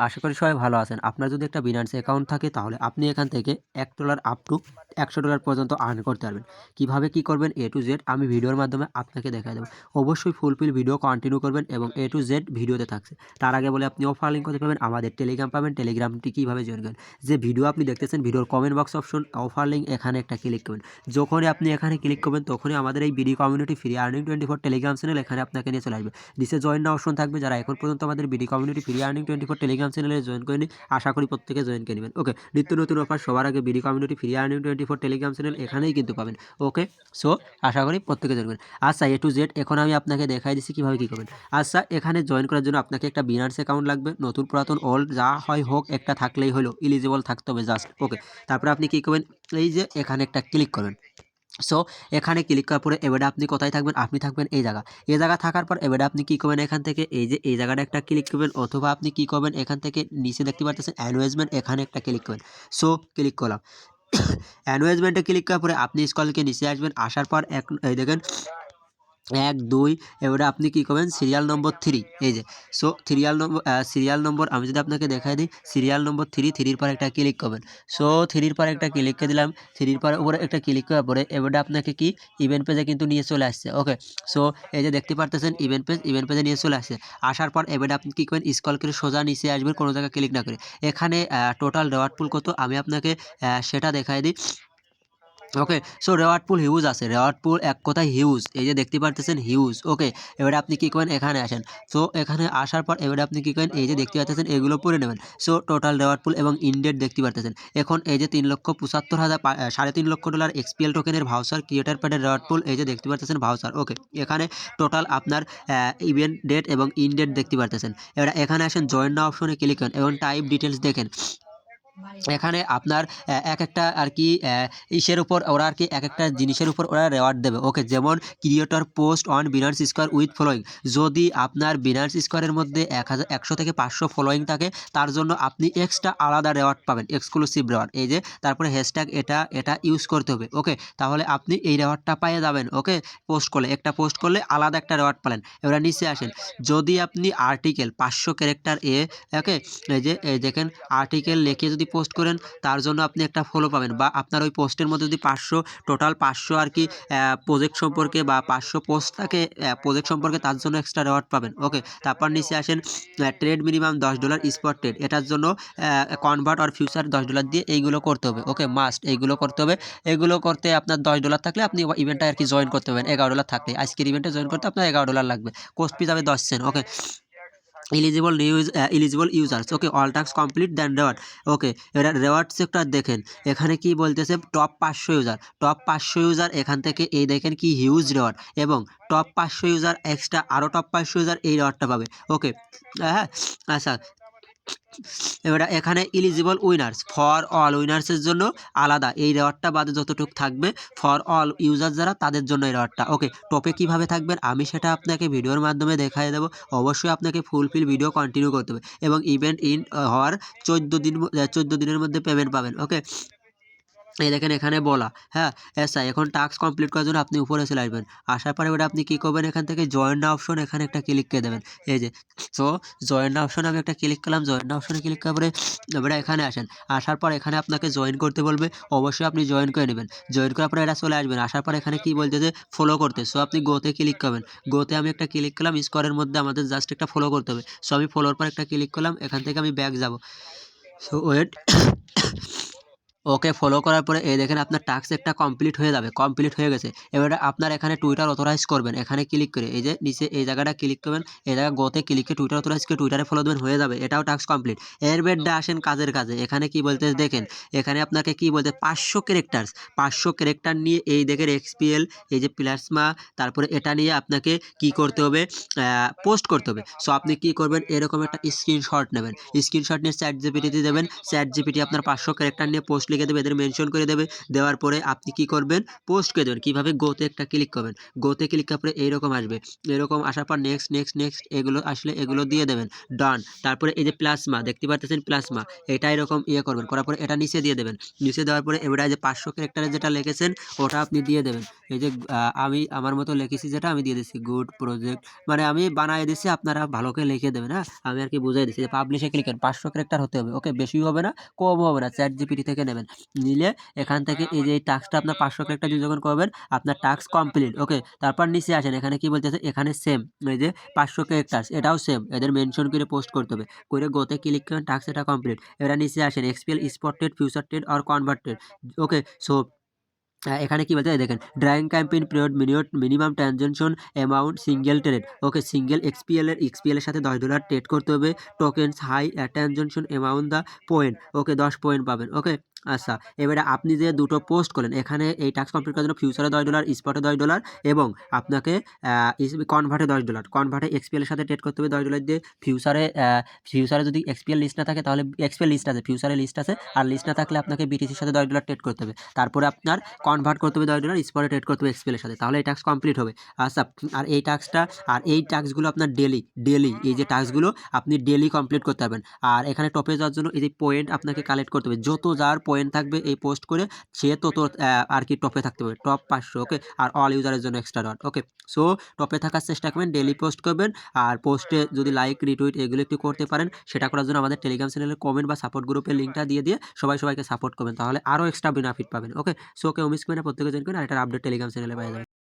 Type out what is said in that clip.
আশা করি সবাই ভালো আছেন। আপনার যদি একটা Binance অ্যাকাউন্ট থাকে তাহলে আপনি এখান থেকে $1 আপ টু $100 পর্যন্ত আর্ন করতে পারবেন। কিভাবে কি করবেন A to Z আমি ভিডিওর মাধ্যমে আপনাকে দেখায় দেব। অবশ্যই ফুলফিল ভিডিও কন্টিনিউ করবেন এবং A to Z ভিডিওতে থাকছে। তার আগে বলে আপনি অফার লিঙ্ক কোথায় পাবেন? আমাদের টেলিগ্রাম পাবেন। টেলিগ্রামটি কিভাবে জয়েন করবেন? যে ভিডিও আপনি দেখতেছেন ভিডিওর comment box option offer link এখানে একটা ক্লিক করবেন। যখনই আপনি এখানে ক্লিক করবেন তখনই আমাদের এই BD community free earning 24 Telegram channel এখানে আপনাকে নিয়ে চলে আসবে। নিচে জয়েন নাও অপশন থাকবে। যারা এখন পর্যন্ত আমাদের BD community free earning 24 Telegram চ্যানেলে জয়েন করেনি আশা করি প্রত্যেকে জয়েন করে নেবেন। ওকে, নিত্য নতুন অফার সবার আগে BD community free earning 24 Telegram channel এখানেই কিন্তু পাবেন। ওকে, সো আশা করি প্রত্যেকে জয়েন করবেন। আচ্ছা, A to Z এখন আমি আপনাকে দেখাই দিচ্ছি কীভাবে কী করবেন। আচ্ছা, এখানে জয়েন করার জন্য আপনাকে একটা Binance অ্যাকাউন্ট লাগবে। নতুন পুরাতন ওল্ড যা হয় হোক একটা থাকলেই হলো, এলিজিবল থাকতে হবে জাস্ট। ওকে, তারপরে আপনি কী করবেন? এই যে এখানে একটা ক্লিক করবেন। সো এখানে ক্লিক করার পরে এবারে আপনি কোথায় থাকবেন? আপনি থাকবেন এই জায়গা থাকার পর এবারে আপনি কি করবেন? এখান থেকে এই যে এই জায়গাটা একটা ক্লিক করবেন, অথবা আপনি কি করবেন? এখান থেকে নিচে দেখতে পাচ্ছেন অ্যানুয়েজমেন্ট, এখানে একটা ক্লিক করবেন। সো ক্লিক করলাম। অ্যানুয়েজমেন্টে ক্লিক করার পরে আপনি স্ক্রলকে নিচে আসবেন, আসার পর এই দেখেন 1 2 এবারে আপনি কী করবেন? সিরিয়াল নম্বর 3 এই যে। সো সিরিয়াল নম্বর আমি যদি আপনাকে দেখাই দিই, সিরিয়াল নম্বর 3 পর একটা ক্লিক করবেন। সো 3 পর একটা ক্লিক করে দিলাম। 3 পর উপরে একটা ক্লিক করার পরে এবারে আপনাকে কি ইভেন্ট পেজে কিন্তু নিয়ে চলে আসছে। ওকে, সো এই যে দেখতে পারতেছেন ইভেন্ট পেজে নিয়ে চলে আসছে। আসার পর এবারে আপনি কী করবেন? স্ক্রল করে সোজা নিচে আসবেন, কোনো জায়গায় ক্লিক না করে। এখানে টোটাল রেওয়ার্ড পুল কত আমি আপনাকে সেটা দেখাই দিই। ওকে, সো রেওয়ার্ড পুল হিউজ আছে, রেওয়ার্ড পুল এক কথায় হিউজ, এই যে দেখতে পারতেছেন হিউজ। ওকে, এবারে আপনি কী করেন? এখানে আসেন। সো এখানে আসার পর এবারে আপনি কী করেন? এই যে দেখতে পাচ্ছেন এগুলো পড়ে নেবেন। সো টোটাল রেওয়ার্ড পুল এবং ইনডেট দেখতে পারতেছেন। এখন এই যে $3,75,000 এক্সপিএল টোকেনের ভাউচার, ক্রিয়েটার প্যাডের রেওয়ার্ড পুল এই যে দেখতে পারতেছেন ভাউচার। ওকে, এখানে টোটাল আপনার ইভেন্ট ডেট এবং ইনডেট দেখতে পারতেছেন। এবারে এখানে আসেন জয়েন নাও অপশনে ক্লিক করেন এবং টাইপ ডিটেলস দেখেন। এখানে আপনার এক একটা আর কি ইসের উপর ওরা আর কি এক একটা জিনিসের উপর ওরা রেওয়ার্ড দেবে। ওকে, যেমন creator post on Binance square with following, যদি আপনার Binance স্কোয়ারের মধ্যে 100 থেকে 500 ফলোয়িং থাকে তার জন্য আপনি এক্সট্রা আলাদা রেওয়ার্ড পাবেন, এক্সক্লুসিভ রেওয়ার্ড। এই যে তারপরে হ্যাশট্যাগ এটা ইউজ করতে হবে। ওকে, তাহলে আপনি এই রেওয়ার্ডটা পেয়ে যাবেন। ওকে, একটা পোস্ট করলে আলাদা একটা রেওয়ার্ড পেলেন। এবার নিচে আসেন, যদি আপনি আর্টিকেল 500 ক্যারেক্টার ওকে, এই দেখেন আর্টিকেল লিখে যদি পোস্ট করেন তার জন্য আপনি একটা ফলো পাবেন, বা আপনার ওই পোস্টের মধ্যে যদি টোটাল 500 আর কি প্রজেক্ট সম্পর্কে বা 500 পোস্ট থাকে প্রজেক্ট সম্পর্কে, তার জন্য এক্সট্রা রেওয়ার্ড পাবেন। ওকে, তারপর নিচে আসেন ট্রেড মিনিমাম $10 স্পট ট্রেড, এটার জন্য কনভার্ট আর ফিউচার $10 দিয়ে এইগুলো করতে হবে। ওকে, মাস্ট এইগুলো করতে হবে। এগুলো করতে আপনার $10 থাকলে আপনি ইভেন্টটা আর কি জয়েন করতে পারবেন। $11 থাকলে আজকের ইভেন্টে জয়েন করতে আপনার $11 লাগবে, কোস্ট ফি যাবে 10 cent. Okay, eligible users. Okay, all task complete then reward. Okay, এবার রেওয়ার্ড সেক্টর দেখেন এখানে কি বলতেছে, টপ 500 ইউজার এখান থেকে এই দেখেন কি হিউজ রেওয়ার্ড, এবং টপ 500 ইউজার এক্সট্রা আরও টপ 500 ইউজার এই রেওয়ার্ডটা পাবে। ওকে, হ্যাঁ, আচ্ছা, এবার এখানে এলিজিবল উইনার্স, ফর অল উইনার্সের জন্য আলাদা এই রেওয়ার্ডটা বাদে যতটুকু থাকবে ফর অল ইউজার যারা তাদের জন্য এই রেওয়ার্ডটা। ওকে, টপে কীভাবে থাকবেন আমি সেটা আপনাকে ভিডিওর মাধ্যমে দেখাই দেবো। অবশ্যই আপনাকে ফুলফিল ভিডিও কন্টিনিউ করতে হবে এবং ইভেন্ট হওয়ার 14 দিনের মধ্যে পেমেন্ট পাবেন। ওকে, এই দেখেন এখানে বলা, হ্যাঁ এখন টাস্ক কমপ্লিট করার জন্য আপনি উপরে চলে আসবেন। আসার পরে ওটা আপনি কী করবেন? এখান থেকে জয়েন নাও অপশন এখানে একটা ক্লিক করে দেবেন। এই যে, সো জয়েন নাও অপশনে আমি একটা ক্লিক করলাম। জয়েন নাও অপশনে ক্লিক করার পরে এবারে এখানে আসেন। আসার পর এখানে আপনাকে জয়েন করতে বলবে, অবশ্যই আপনি জয়েন করে নেবেন। জয়েন করার পরে এটা চলে আসবেন। আসার পর এখানে কি বলতেছে ফলো করতে, সো আপনি গোতে ক্লিক করবেন। গোতে আমি একটা ক্লিক করলাম, স্কোয়ারের মধ্যে আমাদের জাস্ট একটা ফলো করতে হবে। সো আমি ফলোর পর একটা ক্লিক করলাম, এখান থেকে আমি ব্যাক যাব। সো ওয়েট, ওকে, ফলো করার পরে এই দেখেন আপনার টাস্ক একটা কমপ্লিট হয়ে যাবে, কমপ্লিট হয়ে গেছে। এবারে আপনার এখানে টুইটার অথরাইজ করবেন, এখানে ক্লিক করে এই যে নিচে এই জায়গাটা ক্লিক করবেন, এই জায়গা গোতে ক্লিক করে টুইটার অথরাইজ করে টুইটারে ফলো দেবেন, হয়ে যাবে, এটাও টাস্ক কমপ্লিট। এর বেডটা আসেন কাজের কাজে। এখানে কি বলতে দেখেন, এখানে আপনাকে কি বলতে 500 ক্যারেক্টার নিয়ে এই দেখেন এক্সপিএল, এই যে প্লাজমা, তারপরে এটা নিয়ে আপনাকে কি করতে হবে? পোস্ট করতে হবে। সো আপনি কি করবেন? এরকম একটা স্ক্রিনশট নেবেন, স্ক্রিনশট নিয়ে চ্যাট জিপিটিতে দেবেন। চ্যাট জিপিটি আপনার 500 ক্যারেক্টার নিয়ে পোস্ট লিখে দেবে, এদের মেনশন করে দেবে। দেওয়ার পরে আপনি কি করবেন, পোস্ট করে দেবেন। কীভাবে, গোতে একটা ক্লিক করবেন, গোতে ক্লিক করার পরে এইরকম আসবে, এরকম আসার পর নেক্সট নেক্সট নেক্সট এগুলো আসলে এগুলো দিয়ে দেবেন, ডান। তারপরে এই যে প্লাসমা দেখতে পাচ্ছেন, প্লাসমা এটা এরকম করবেন, করার পরে এটা নিচে দিয়ে দেবেন। নিচে দেওয়ার পরে এবারে যে 500 ক্যারেক্টারে যেটা লিখেছেন ওটা আপনি দিয়ে দেবেন। এই যে আমি আমার মতো লিখেছি যেটা আমি দিয়ে দিচ্ছি, গুড প্রজেক্ট, মানে আমি বানায় দিচ্ছি, আপনারা ভালো করে লিখে দেবেন। হ্যাঁ, আমি আর কি বুঝাই দিচ্ছি যে পাবলিশে ক্লিক করেন, 500 ক্যারেক্টার হতে হবে। ওকে, বেশি হবে না, কম হবে না, চ্যাট জিপিটি থেকে নেবেন। নিলে এখান থেকে এই যে টাস্কটা আপনার 500 ক্যারেক্টার দিয়ে যখন করবেন আপনার টাস্ক কমপ্লিট। ওকে, তারপর নিচে আসেন, এখানে কি বলতেছে, এখানে সেম এই যে 500 ক্যারেক্টার এটাও সেম, এদের মেনশন করে পোস্ট করতে হবে। করে গোতে ক্লিক করেন, টাস্ক এটা কমপ্লিট। এবার নিচে আসেন, XPL spotted future trade or converted. Okay, so এখানে কি বলতে হয় দেখেন, during campaign period, minimum transaction amount, single trade. Okay, single XPL এর সাথে $10 ট্রেড করতে হবে। Tokens high transaction amount the point. Okay, 10 point পাবেন। ওকে, আচ্ছা, এবারে আপনি যে দুটো পোস্ট করলেন এখানে এই টাস্ক কমপ্লিট করার জন্য ফিউচারে $10, স্পটে $10 এবং আপনাকে কনভার্টে $10, কনভার্টে এক্সপিএল এর সাথে ট্রেড করতে হবে $10 দিয়ে। ফিউচারে যদি এক্সপিএল লিস্ট না থাকে তাহলে এক্সপিএল লিস্ট আছে, ফিউচারে লিস্ট আছে, আর লিস্ট না থাকলে আপনাকে বিটিসির সাথে $10 ট্রেড করতে হবে। তারপরে আপনার কনভার্ট করতে হবে $10, স্পটে ট্রেড করতে হবে এক্সপিএল এর সাথে, তাহলে এই টাস্ক কমপ্লিট হবে। আচ্ছা, আর এই টাস্কটা আর এই টাস্কগুলো আপনার ডেলি এই যে টাস্কগুলো আপনি ডেলি কমপ্লিট করতে পারবেন। আর এখানে টপে যাওয়ার জন্য এই যে পয়েন্ট আপনাকে কালেক্ট করতে হবে, যত যার পয়েন্ট থাকবে এই পোস্ট করে সে তত আর কি টপে থাকতে হবে, টপ 500। ওকে, আর অল ইউজারের জন্য এক্সট্রা ডট। ওকে, সো টপে থাকার চেষ্টা করবেন, ডেলি পোস্ট করবেন, আর পোস্টে যদি লাইক রিটুইট এগুলো একটু করতে পারেন, সেটা করার জন্য আমাদের টেলিগ্রাম চ্যানেলের কমেন্ট বা সাপোর্ট গ্রুপের লিঙ্কটা দিয়ে সবাইকে সাপোর্ট করবেন, তাহলে আরও এক্সট্রা বেনিফিট পাবেন। ওকে, সো কেউ মিস করে না, প্রত্যেকে জয়েন করেন, আর এটার আপডেট টেলিগ্রাম চ্যানেলে পাওয়া যাবে।